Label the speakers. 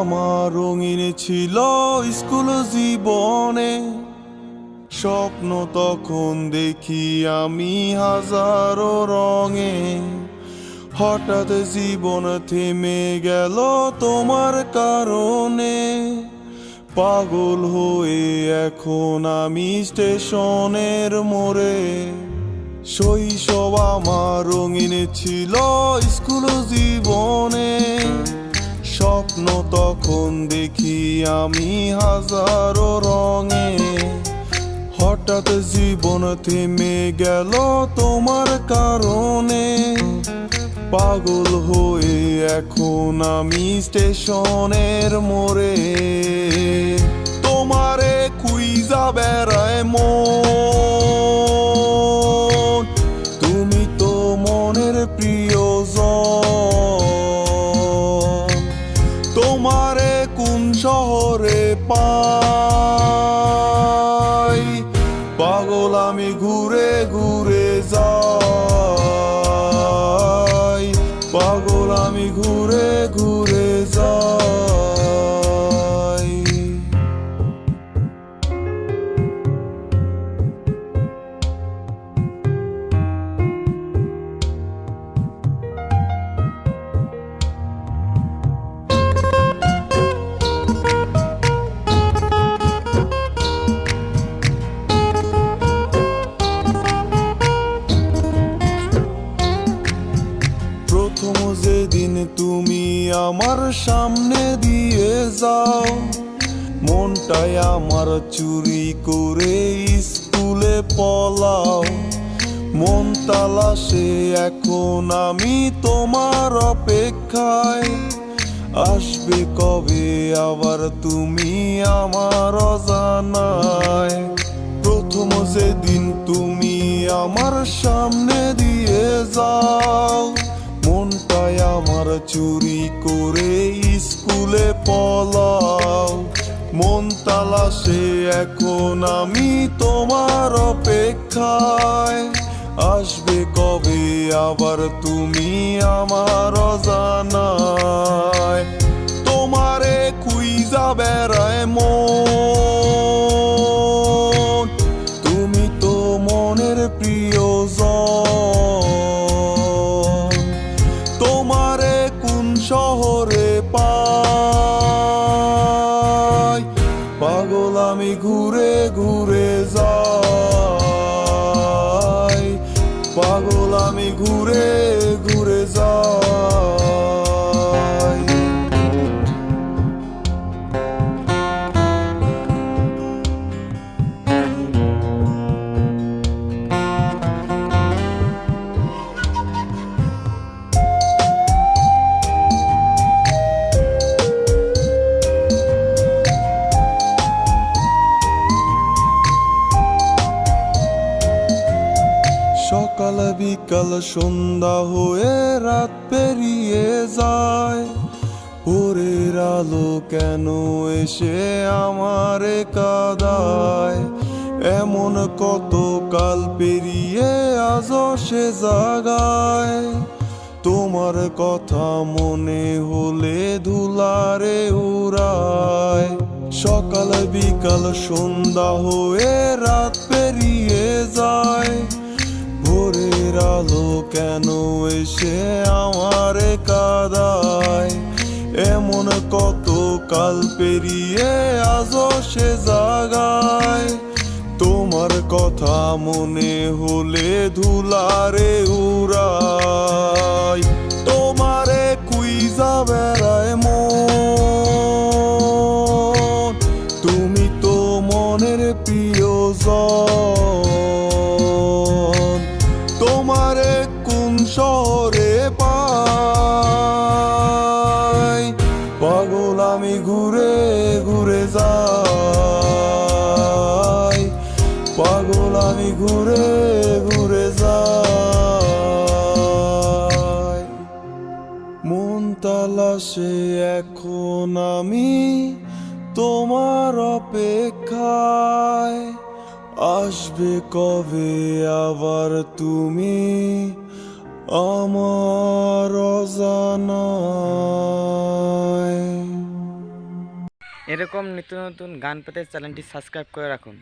Speaker 1: আমার রঙিন ছিল স্কুল জীবনে, স্বপ্ন তখন দেখি আমি হাজারো রঙে। হঠাৎ জীবন থেমে গেল তোমার কারণে, পাগল হয়ে এখন আমি স্টেশনের মোড়ে। শৈশব আমার রঙিন ছিল স্কুল জীবনে, স্বপ্ন তখন দেখি আমি হাজারো রঙে। হঠাৎ জীবন থেমে গেল তোমার কারণে, পাগল হয়ে এখন আমি স্টেশনের মোড়ে। তোমারে খুঁজা বেড়ায় মন, তুমি তো মনের প্রিয়জন। তোমারে কোন শহরে পাই, পাগল আমি ঘুরে ঘুরে যাই, পাগল আমি ঘুরে ঘুরে যাই। প্রথম যেদিন তুমি আমার সামনে দিয়ে যাও, মনটাই আমার চুরি করে স্কুলে পলাও। মন তালাশে এখন আমি তোমার অপেক্ষায়, আসবে কবে আবার তুমি আমার অজানায়। প্রথম যেদিন তুমি আমার সামনে দিয়ে যাও, মনটাই আমার চুরি করে স্কুলে পলাও। মন তালাশে এখন আমি তোমার অপেক্ষায়, আসবে কবে আবার তুমি আমার অজানায়। তোমারে খুঁজা বেড়ায় মন, তুমি তো মনের প্রিয়জন। তোমারে কোন শহরে পাই, পাগল আমি ঘুরে ঘুরে যাই, পাগল আমি ঘুরে ঘুরে যাই। সকাল বিকাল সন্ধ্যা হয়ে রাত পেরিয়ে যায়, ভোরের আলো কেন এসে আমারে কাঁদায়। এমন কত কাল পেরিয়ে আজও সে জাগায়, তোমার কথা মনে হলে ধুলারে উড়ায়। সকাল বিকাল সন্ধ্যা হয়ে রাত পেরিয়ে যায়, ভোরের আলো কেন এসে আমারে কাঁদায়। এমন কত কাল পেরিয়ে আজও সে জাগায়, তোমার কথা মনে হলে ধুলারে উড়ায়। তোমারে খুঁজা বেড়ায় মন, তুমি তো মনের প্রিয়জন। তোমারে কোন শহরে পাই, পাগল আমি ঘুরে ঘুরে যাই, পাগল আমি ঘুরে ঘুরে যাই। মন তালাশে এখন আমি তোমার অপেক্ষায়, আসবে কবে আবার তুমি আমার অজানায়।
Speaker 2: এরকম নিত্য নতুন গান পেতে চ্যানেলটি সাবস্ক্রাইব করে রাখুন।